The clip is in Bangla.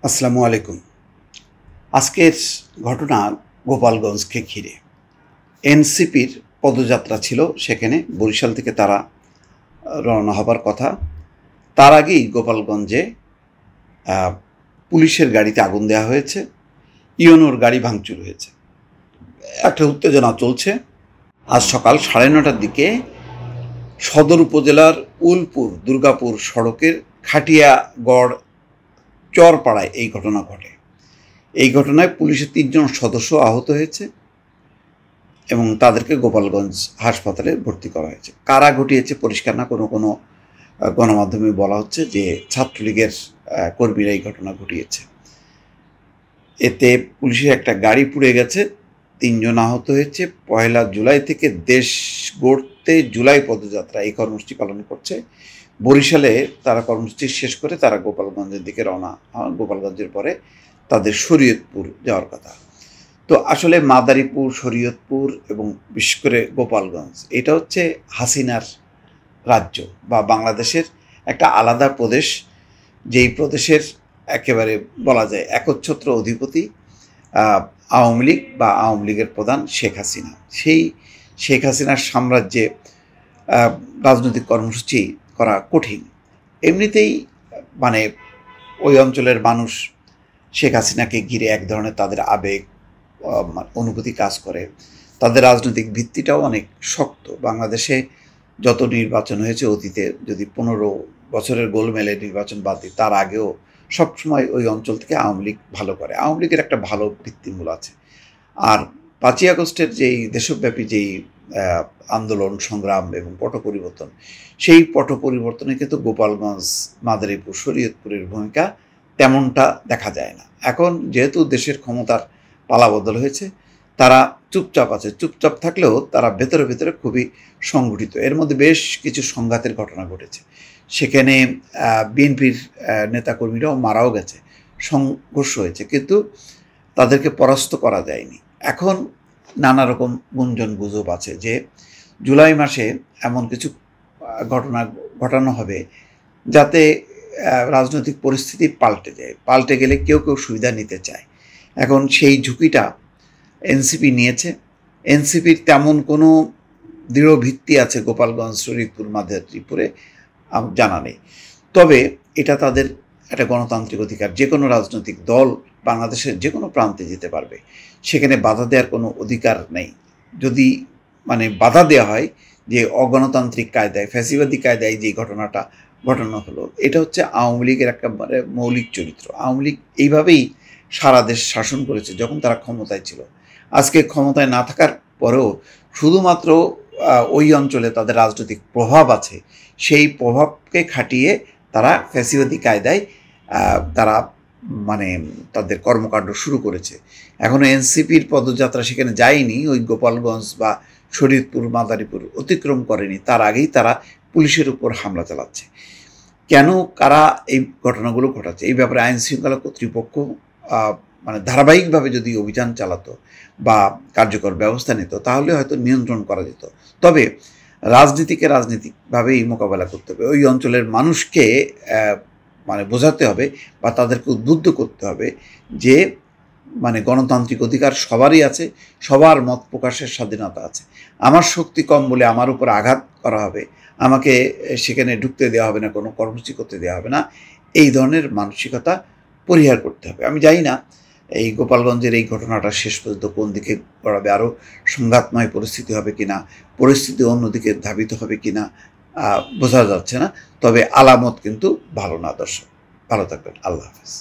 আসসালামু আলাইকুম। আজকের ঘটনা গোপালগঞ্জকে ঘিরে। এনসিপির পদযাত্রা ছিল সেখানে, বরিশাল থেকে তারা রওনা হবার কথা। তার আগেই গোপালগঞ্জে পুলিশের গাড়িতে আগুন দেওয়া হয়েছে, ইউনোর গাড়ি ভাঙচুর হয়েছে, একটা উত্তেজনা চলছে। আজ সকাল 9:30টার দিকে সদর উপজেলার উলপুর দুর্গাপুর সড়কের খাটিয়াগড় চরপাড়ায় এই ঘটনা ঘটে। এই ঘটনায় পুলিশের 3 জন সদস্য আহত হয়েছে এবং তাদেরকে গোপালগঞ্জ হাসপাতালে ভর্তি করা হয়েছে। কারা ঘটিয়েছে পরিষ্কার না, কোনো কোনো গণমাধ্যমে বলা হচ্ছে যে ছাত্রলীগের কর্মীরা এই ঘটনা ঘটিয়েছে। এতে পুলিশের একটা গাড়ি পুড়ে গেছে, 3 জন আহত হয়েছে। 1 জুলাই থেকে দেশ গড়তে জুলাই পদযাত্রা এই কর্মসূচি পালন করছে। বরিশালে তারা কর্মসূচি শেষ করে তারা গোপালগঞ্জের দিকে রওনা হন। গোপালগঞ্জের পরে তাদের শরীয়তপুর যাওয়ার কথা। তো আসলে মাদারীপুর, শরীয়তপুর এবং বিশেষ করে গোপালগঞ্জ এটা হচ্ছে হাসিনার রাজ্য বা বাংলাদেশের একটা আলাদা প্রদেশ, যেই প্রদেশের একেবারে বলা যায় একচ্ছত্র অধিপতি আওয়ামী লীগ বা আওয়ামী লীগের প্রধান শেখ হাসিনা। সেই শেখ হাসিনার সাম্রাজ্যে রাজনৈতিক কর্মসূচি করা কঠিন। এমনিতেই মানে ওই অঞ্চলের মানুষ শেখ হাসিনাকে ঘিরে এক ধরনের তাদের আবেগ অনুভূতি কাজ করে। তাদের রাজনৈতিক ভিত্তিটাও অনেক শক্ত। বাংলাদেশে যত নির্বাচন হয়েছে অতীতে, যদি 15 বছরের গোলমেলে নির্বাচন বাদ দিই, তার আগেও সবসময় ওই অঞ্চল থেকে আওয়ামী লীগ ভালো করে। আওয়ামী লীগের একটা ভালো ভিত্তিমূল আছে। আর 5ই আগস্টের যেই দেশব্যাপী যেই আন্দোলন সংগ্রাম এবং পট পরিবর্তন, সেই পট পরিবর্তনে কিন্তু গোপালগঞ্জ, মাদারীপুর, শরীয়তপুরের ভূমিকা তেমনটা দেখা যায় না। এখন যেহেতু দেশের ক্ষমতার পালাবদল হয়েছে, তারা চুপচাপ আছে। চুপচাপ থাকলেও তারা ভেতরে ভেতরে খুবই সংগঠিত। এর মধ্যে বেশ কিছু সংঘাতের ঘটনা ঘটেছে। সেখানে বিএনপির নেতাকর্মীরাও মারাও গেছে, সংঘর্ষ হয়েছে, কিন্তু তাদেরকে পরাস্ত করা যায়নি। এখন নানা রকম গুঞ্জন গুজব আছে যে জুলাই মাসে এমন কিছু ঘটনা ঘটানো হবে যাতে রাজনৈতিক পরিস্থিতি পাল্টে যায়। পাল্টে গেলে কেউ কেউ সুবিধা নিতে চায়। এখন সেই ঝুঁকিটা এনসিপি নিয়েছে। এনসিপির তেমন কোনো দৃঢ় ভিত্তি আছে গোপালগঞ্জ, শরীয়তপুর, মাদারীপুরে জানা নেই। তবে এটা তাদের একটা গণতান্ত্রিক অধিকার। যে কোনো রাজনৈতিক দল বাংলাদেশের যে কোনো প্রান্তে যেতে পারবে, সেখানে বাধা দেওয়ার কোনো অধিকার নেই। যদি বাধা দেওয়া হয় যে অগণতান্ত্রিক কায়দায়, ফ্যাসিবাদী কায়দায় যে ঘটনাটা ঘটানো হলো, এটা হচ্ছে আওয়ামী লীগের একেবারে মৌলিক চরিত্র। আওয়ামী লীগ এইভাবেই সারা দেশ শাসন করেছে যখন তারা ক্ষমতায় ছিল। আজকে ক্ষমতায় না থাকার পরেও শুধুমাত্র ওই অঞ্চলে তাদের রাজনৈতিক প্রভাব আছে, সেই প্রভাবকে খাটিয়ে তারা ফ্যাসিবাদী কায়দায় তারা তাদের কর্মকাণ্ড শুরু করেছে। এখনও এনসিপির পদযাত্রা সেখানে যায়নি, ওই গোপালগঞ্জ বা শরীয়তপুর, মাদারীপুর অতিক্রম করেনি। তার আগেই তারা পুলিশের উপর হামলা চালাচ্ছে। কেন, কারা এই ঘটনাগুলো ঘটাচ্ছে, এই ব্যাপারে আইন শৃঙ্খলা কর্তৃপক্ষ ধারাবাহিকভাবে যদি অভিযান চালাতো বা কার্যকর ব্যবস্থা নিত, তাহলে হয়তো নিয়ন্ত্রণ করা যেত। তবে রাজনীতিকে রাজনীতিকভাবেই মোকাবেলা করতে হবে। ওই অঞ্চলের মানুষকে বোঝাতে হবে বা তাদেরকে উদ্বুদ্ধ করতে হবে যে গণতান্ত্রিক অধিকার সবারই আছে, সবার মত প্রকাশের স্বাধীনতা আছে। আমার শক্তি কম বলে আমার উপর আঘাত করা হবে, আমাকে সেখানে ঢুকতে দেওয়া হবে না, কোনো কর্মসূচি করতে দেওয়া হবে না, এই ধরনের মানসিকতা পরিহার করতে হবে। আমি জানি না এই গোপালগঞ্জের এই ঘটনাটা শেষ পর্যন্ত কোন দিকে গড়াবে, আরও সংঘাতময় পরিস্থিতি হবে কিনা, পরিস্থিতি অন্যদিকে ধাবিত হবে কিনা বোঝা যাচ্ছে না। তবে আলামত কিন্তু ভালো না। দর্শক ভালো থাকবেন, আল্লাহ হাফেজ।